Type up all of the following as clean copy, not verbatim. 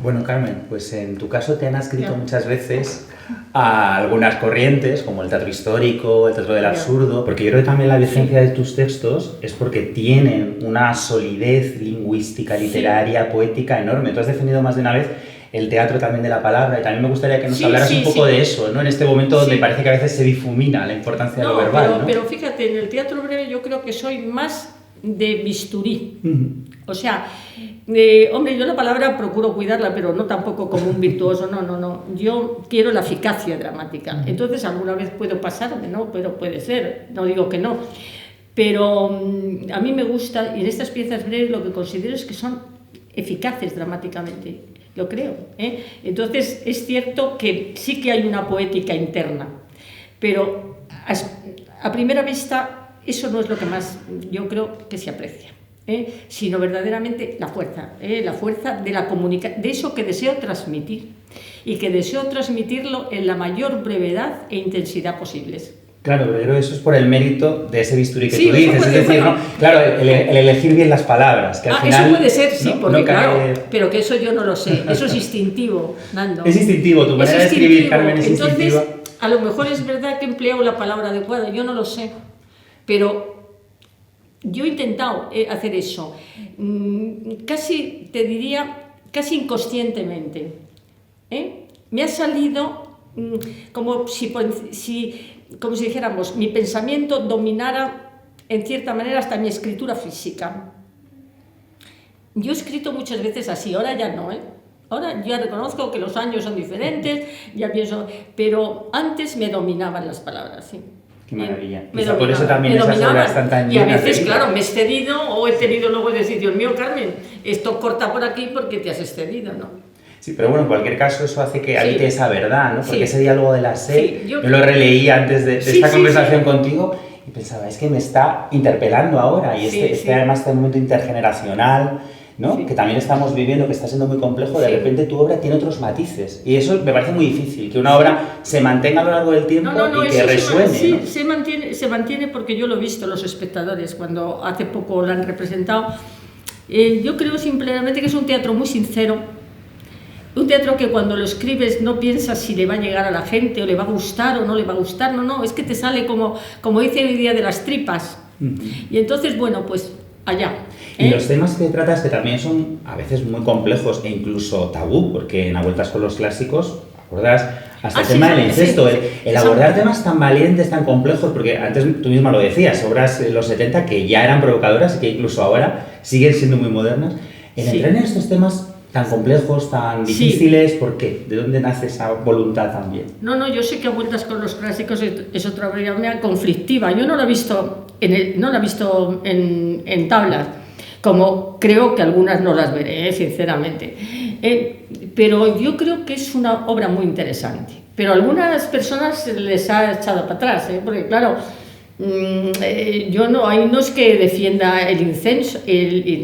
Bueno, Carmen, pues en tu caso te han adscrito muchas veces a algunas corrientes, como el teatro histórico, el teatro del absurdo, porque yo creo que también la vigencia de tus textos es porque tienen una solidez lingüística, literaria, poética enorme. Tú has definido más de una vez el teatro también de la palabra, y también me gustaría que nos hablaras un poco de eso, ¿no? En este momento donde parece que a veces se difumina la importancia de lo verbal, ¿no? Pero fíjate, en el teatro breve yo creo que soy más de bisturí. O sea, hombre, yo la palabra procuro cuidarla, pero no tampoco como un virtuoso, no. Yo quiero la eficacia dramática. Entonces, alguna vez puedo pasarme, ¿no? Pero puede ser, no digo que no. Pero a mí me gusta, y en estas piezas breves lo que considero es que son eficaces dramáticamente, lo creo, ¿eh? Entonces, es cierto que sí que hay una poética interna, pero a primera vista eso no es lo que más yo creo que se aprecia. Sino verdaderamente la fuerza de la comunicación, de eso que deseo transmitir y que deseo transmitirlo en la mayor brevedad e intensidad posibles. Claro, pero yo creo que eso es por el mérito de ese bisturí que tú dices, es decir, ¿no? Claro, el elegir bien las palabras, que al final... Eso puede ser, sí, no, porque no claro, pero que eso yo no lo sé, eso es instintivo, Nando. Es instintivo, tu manera de escribir, Carmen, es instintiva. Entonces, a lo mejor es verdad que he empleado la palabra adecuada, yo no lo sé, pero... Yo he intentado hacer eso, casi, te diría, casi inconscientemente. Me ha salido como si dijéramos, mi pensamiento dominara, en cierta manera, hasta mi escritura física. Yo he escrito muchas veces así, ahora ya no, Ahora ya reconozco que los años son diferentes, ya pienso, pero antes me dominaban las palabras, sí. Qué maravilla. Quizá por eso también esas obras están tan llenas. Y a veces, de... claro, me he excedido o he tenido luego de decir, Dios mío, Carmen, esto corta por aquí porque te has excedido, ¿no? Sí, pero bueno, en cualquier caso eso hace que habite esa verdad, ¿no? Porque ese diálogo de la sed, yo lo releí antes de esta conversación contigo y pensaba, es que me está interpelando ahora y además este momento intergeneracional, ¿no? Que también estamos viviendo, que está siendo muy complejo, de repente tu obra tiene otros matices. Y eso me parece muy difícil, que una obra se mantenga a lo largo del tiempo y que resuene. Sí, ¿no? se mantiene porque yo lo he visto, los espectadores, cuando hace poco lo han representado. Yo creo simplemente que es un teatro muy sincero, un teatro que cuando lo escribes no piensas si le va a llegar a la gente o le va a gustar o no le va a gustar, no, es que te sale como dice hoy día de las tripas. Y entonces, bueno, pues allá. Y los temas que tratas, que también son a veces muy complejos e incluso tabú, porque en A Vueltas con los Clásicos, ¿acuerdas? Hasta el tema del incesto, el abordar temas tan valientes, tan complejos, porque antes tú misma lo decías, obras de los 70 que ya eran provocadoras y que incluso ahora siguen siendo muy modernas. Entrar en estos temas tan complejos, tan difíciles, ¿por qué? ¿De dónde nace esa voluntad también? No, yo sé que A Vueltas con los Clásicos es otra obra conflictiva. Yo no la he visto en tablas, como creo que algunas no las veré, sinceramente. Pero yo creo que es una obra muy interesante. Pero a algunas personas les ha echado para atrás, porque claro, yo ahí no es que defienda el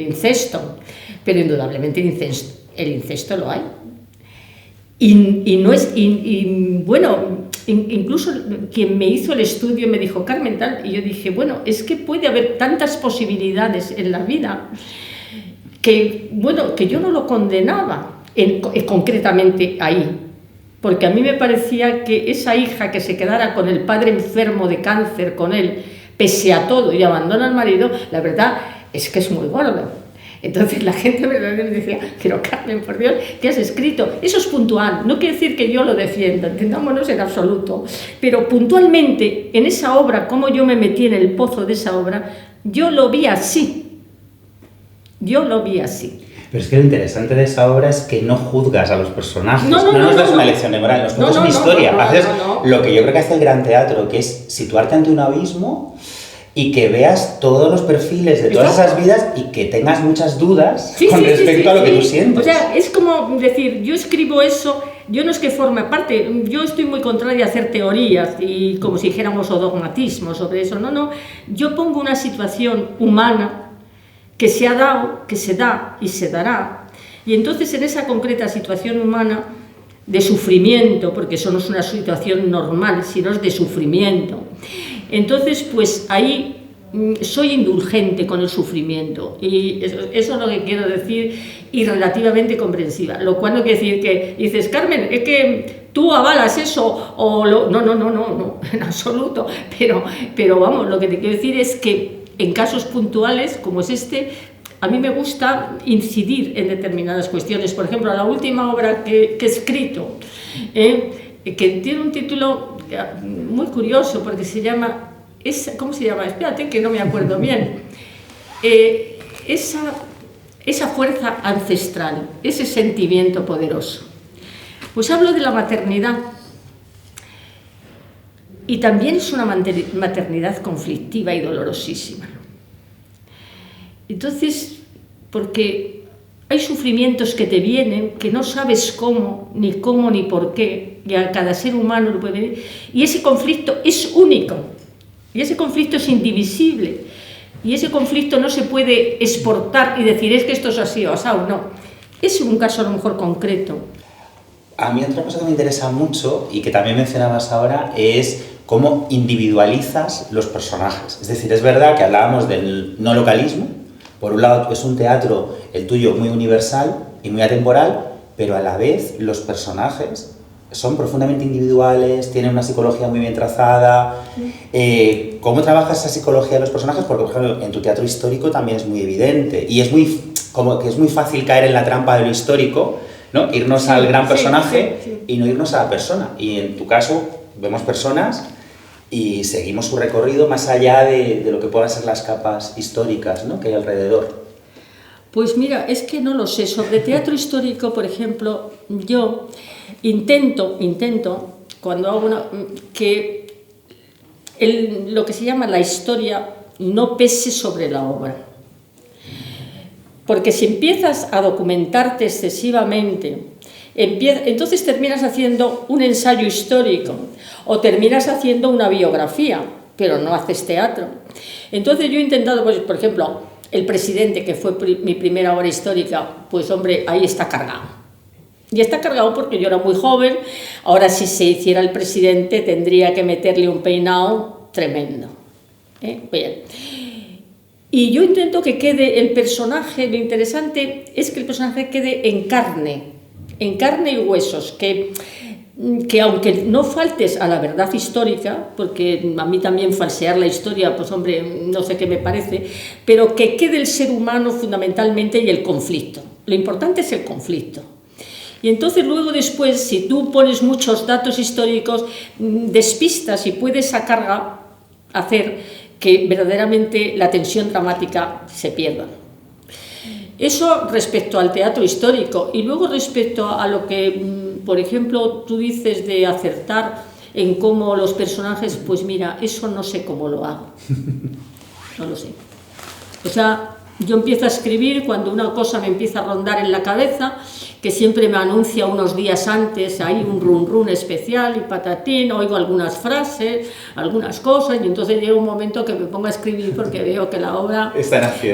incesto, pero indudablemente el incesto lo hay. Bueno, incluso quien me hizo el estudio me dijo, Carmen, tal, y yo dije, bueno, es que puede haber tantas posibilidades en la vida que yo no lo condenaba concretamente ahí, porque a mí me parecía que esa hija que se quedara con el padre enfermo de cáncer con él, pese a todo, y abandona al marido, la verdad es que es muy gordo. Entonces la gente me decía, pero Carmen, por Dios, ¿qué has escrito? Eso es puntual, no quiere decir que yo lo defienda, entendámonos en absoluto, pero puntualmente en esa obra, como yo me metí en el pozo de esa obra, yo lo vi así. Pero es que lo interesante de esa obra es que no juzgas a los personajes, no nos das una lección de moral, nos cuentas una historia, haces lo que yo creo que hace el gran teatro, que es situarte ante un abismo y que veas todos los perfiles de todas esas vidas y que tengas muchas dudas con respecto a lo que tú sientes. O sea, es como decir, yo escribo eso, yo no es que forme parte, yo estoy muy contraria a hacer teorías y como si dijéramos o dogmatismo sobre eso, no, yo pongo una situación humana que se ha dado, que se da y se dará, y entonces en esa concreta situación humana de sufrimiento, porque eso no es una situación normal, sino es de sufrimiento. Entonces, pues ahí soy indulgente con el sufrimiento, y eso es lo que quiero decir, y relativamente comprensiva, lo cual no quiere decir que dices, Carmen, es que tú avalas eso, o no, en absoluto, pero vamos, lo que te quiero decir es que en casos puntuales como es este, a mí me gusta incidir en determinadas cuestiones. Por ejemplo, la última obra que he escrito, que tiene un título muy curioso, porque se llama, ¿cómo se llama? Espérate, que no me acuerdo bien. Esa fuerza ancestral, ese sentimiento poderoso. Pues hablo de la maternidad. Y también es una maternidad conflictiva y dolorosísima. Entonces, porque hay sufrimientos que te vienen, que no sabes cómo ni por qué, y a cada ser humano lo puede venir, y ese conflicto es único, y ese conflicto es indivisible, y ese conflicto no se puede exportar y decir, es que esto es así o asado, no. Es un caso a lo mejor concreto. A mí otra cosa que me interesa mucho, y que también mencionabas ahora, es cómo individualizas los personajes. Es decir, es verdad que hablábamos del no localismo. Por un lado, es un teatro, el tuyo, muy universal y muy atemporal, pero a la vez los personajes son profundamente individuales, tienen una psicología muy bien trazada. ¿Cómo trabajas esa psicología de los personajes? Porque, por ejemplo, en tu teatro histórico también es muy evidente y es muy fácil caer en la trampa de lo histórico, ¿no? Irnos al gran personaje y no irnos a la persona. Y en tu caso, vemos personas y seguimos su recorrido más allá de lo que puedan ser las capas históricas, ¿no?, que hay alrededor. Pues mira, es que no lo sé. Sobre teatro histórico, por ejemplo, yo intento cuando hago que lo que se llama la historia no pese sobre la obra. Porque si empiezas a documentarte excesivamente, entonces terminas haciendo un ensayo histórico o terminas haciendo una biografía, pero no haces teatro. Entonces yo he intentado, pues, por ejemplo, el presidente, que fue mi primera obra histórica, pues hombre, ahí está cargado. Y está cargado porque yo era muy joven. Ahora, si se hiciera el presidente, tendría que meterle un peinado tremendo. Bien. Y yo intento que quede el personaje, lo interesante es que el personaje quede en carne y huesos, que aunque no faltes a la verdad histórica, porque a mí también falsear la historia, pues hombre, no sé qué me parece, pero que quede el ser humano fundamentalmente y el conflicto. Lo importante es el conflicto. Y entonces luego después, si tú pones muchos datos históricos, despistas y puedes hacer que verdaderamente la tensión dramática se pierda. Eso respecto al teatro histórico. Y luego respecto a lo que, por ejemplo, tú dices de acertar en cómo los personajes, pues mira, eso no sé cómo lo hago. No lo sé. O sea, yo empiezo a escribir cuando una cosa me empieza a rondar en la cabeza, que siempre me anuncia unos días antes, hay un run especial y patatín, oigo algunas frases, algunas cosas, y entonces llega un momento que me pongo a escribir porque veo que la obra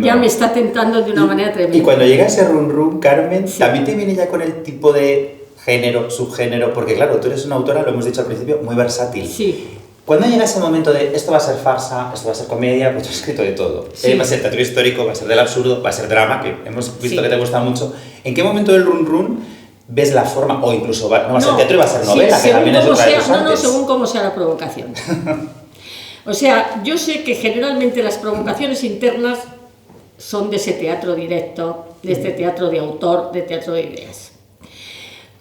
ya me está tentando de una manera tremenda. Y cuando llega ese run, Carmen, sí, ¿también te viene ya con el tipo de género, subgénero? Porque claro, tú eres una autora, lo hemos dicho al principio, muy versátil. Sí. ¿Cuándo llega ese momento de esto va a ser farsa, esto va a ser comedia? Pues tú has escrito de todo. Sí. Va a ser teatro histórico, va a ser del absurdo, va a ser drama, que hemos visto que te gusta mucho. ¿En qué momento del run ves la forma? O incluso no va a ser teatro y va a ser novela, que también es otra de tus artes. Según cómo sea la provocación. O sea, yo sé que generalmente las provocaciones internas son de ese teatro directo, de este teatro de autor, de teatro de ideas.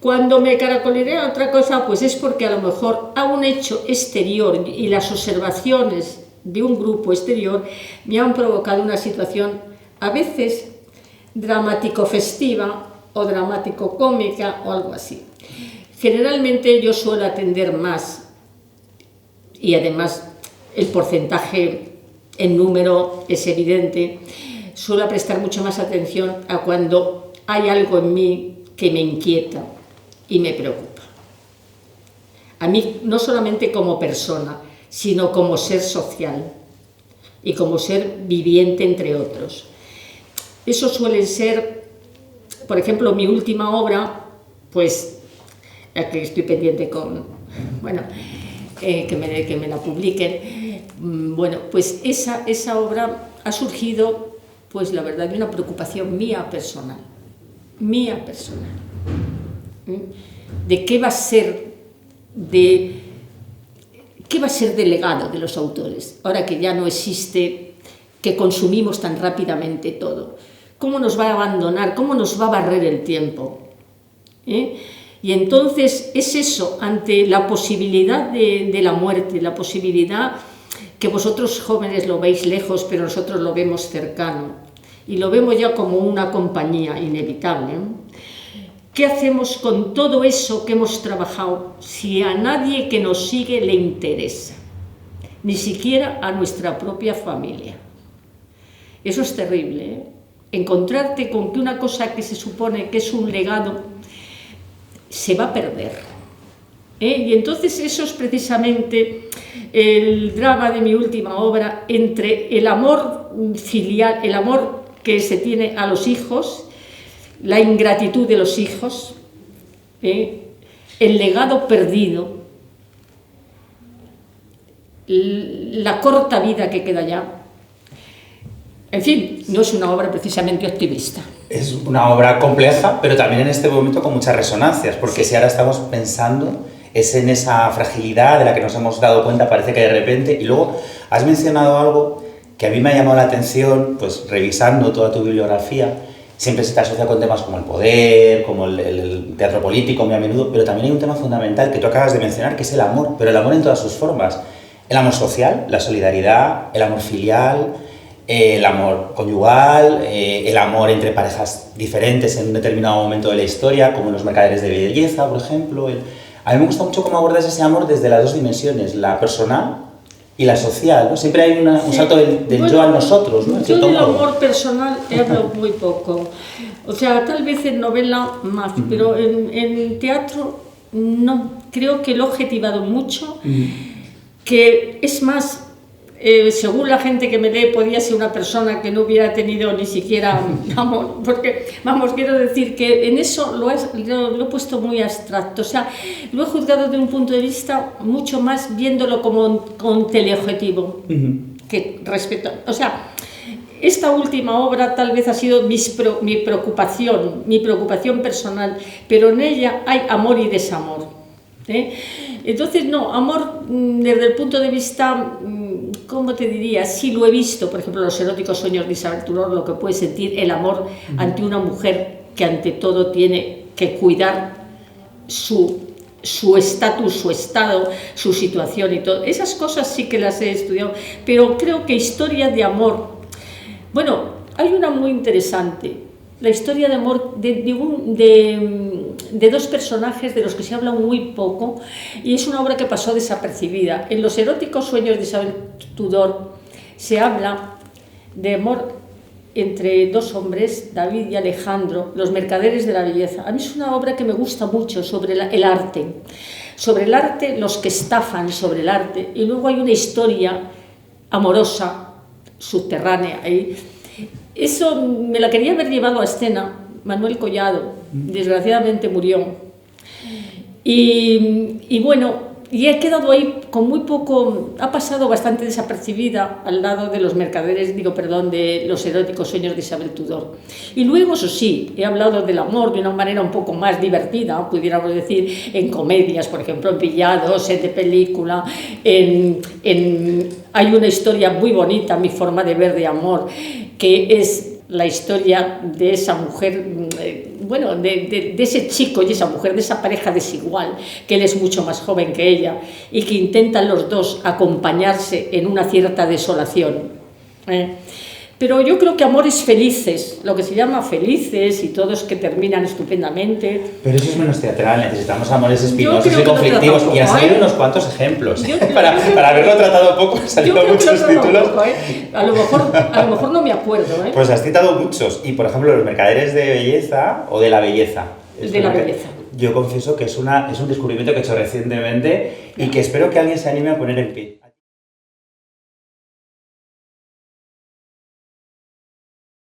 Cuando me caracoleré a otra cosa, pues es porque a lo mejor a un hecho exterior y las observaciones de un grupo exterior me han provocado una situación a veces dramático-festiva o dramático-cómica o algo así. Generalmente yo suelo atender más, y además el porcentaje en número es evidente, suelo prestar mucho más atención a cuando hay algo en mí que me inquieta y me preocupa. A mí, no solamente como persona, sino como ser social y como ser viviente entre otros. Eso suele ser, por ejemplo, mi última obra, pues, la que estoy pendiente que me la publiquen. Bueno, pues esa obra ha surgido, pues la verdad, de una preocupación mía personal, de qué va a ser del legado de los autores, ahora que ya no existe, que consumimos tan rápidamente todo. ¿Cómo nos va a abandonar? ¿Cómo nos va a barrer el tiempo? Y entonces es eso, ante la posibilidad de la muerte, la posibilidad que vosotros jóvenes lo veis lejos, pero nosotros lo vemos cercano, y lo vemos ya como una compañía inevitable. ¿Qué hacemos con todo eso que hemos trabajado si a nadie que nos sigue le interesa? Ni siquiera a nuestra propia familia. Eso es terrible, ¿eh? Encontrarte con que una cosa que se supone que es un legado se va a perder. Y entonces eso es precisamente el drama de mi última obra, entre el amor filial, el amor que se tiene a los hijos, la ingratitud de los hijos, el legado perdido, la corta vida que queda ya. En fin, no es una obra precisamente optimista. Es una obra compleja, pero también en este momento con muchas resonancias, porque si ahora estamos pensando es en esa fragilidad de la que nos hemos dado cuenta, parece que de repente, y luego has mencionado algo que a mí me ha llamado la atención, pues revisando toda tu bibliografía, siempre se te asocia con temas como el poder, como el teatro político muy a menudo, pero también hay un tema fundamental que tú acabas de mencionar, que es el amor, pero el amor en todas sus formas. El amor social, la solidaridad, el amor filial, el amor conyugal, el amor entre parejas diferentes en un determinado momento de la historia, como en Los mercaderes de belleza, por ejemplo. A mí me gusta mucho cómo abordas ese amor desde las dos dimensiones, la personal y la social, ¿no? Siempre hay un salto del yo a nosotros, ¿no? Yo del amor personal hablo muy poco. O sea, tal vez en novela más, pero en teatro no. Creo que lo he objetivado mucho, que es más, según la gente que me lee, podría ser una persona que no hubiera tenido ni siquiera amor, porque, vamos, quiero decir que en eso lo he puesto muy abstracto, o sea, lo he juzgado desde un punto de vista mucho más viéndolo como con teleobjetivo, que respecto, o sea, esta última obra tal vez ha sido mi preocupación personal, pero en ella hay amor y desamor, Entonces, no, amor desde el punto de vista, ¿cómo te diría? Sí lo he visto, por ejemplo, Los eróticos sueños de Isabel Tudor, lo que puede sentir el amor ante una mujer que ante todo tiene que cuidar su estatus, su estado, su situación y todo. Esas cosas sí que las he estudiado, pero creo que historia de amor, bueno, hay una muy interesante, la historia de amor de dos personajes de los que se habla muy poco, y es una obra que pasó desapercibida. En Los eróticos sueños de Isabel Tudor se habla de amor entre dos hombres, David y Alejandro, los mercaderes de la belleza. A mí es una obra que me gusta mucho sobre el arte, los que estafan sobre el arte, y luego hay una historia amorosa, subterránea ahí. Eso me la quería haber llevado a escena Manuel Collado, desgraciadamente murió. Y bueno, y he quedado ahí con muy poco, ha pasado bastante desapercibida al lado de Los mercaderes, de Los eróticos sueños de Isabel Tudor. Y luego, eso sí, he hablado del amor de una manera un poco más divertida, pudiéramos decir, en comedias, por ejemplo, en Pillados, en De Película, hay una historia muy bonita, Mi forma de ver de amor, que es la historia de esa mujer, bueno, de ese chico y esa mujer, de esa pareja desigual, que él es mucho más joven que ella, y que intentan los dos acompañarse en una cierta desolación. Pero yo creo que amores felices, lo que se llama felices, y todos que terminan estupendamente. Pero eso es menos teatral, necesitamos amores espinosos y conflictivos, y han salido unos cuantos ejemplos. Para haberlo tratado poco, han salido muchos títulos. Poco, a lo mejor no me acuerdo. Pues has citado muchos, y por ejemplo, Los mercaderes de belleza o de la belleza. De la belleza. Yo confieso que es un descubrimiento que he hecho recientemente y que espero que alguien se anime a poner en pie.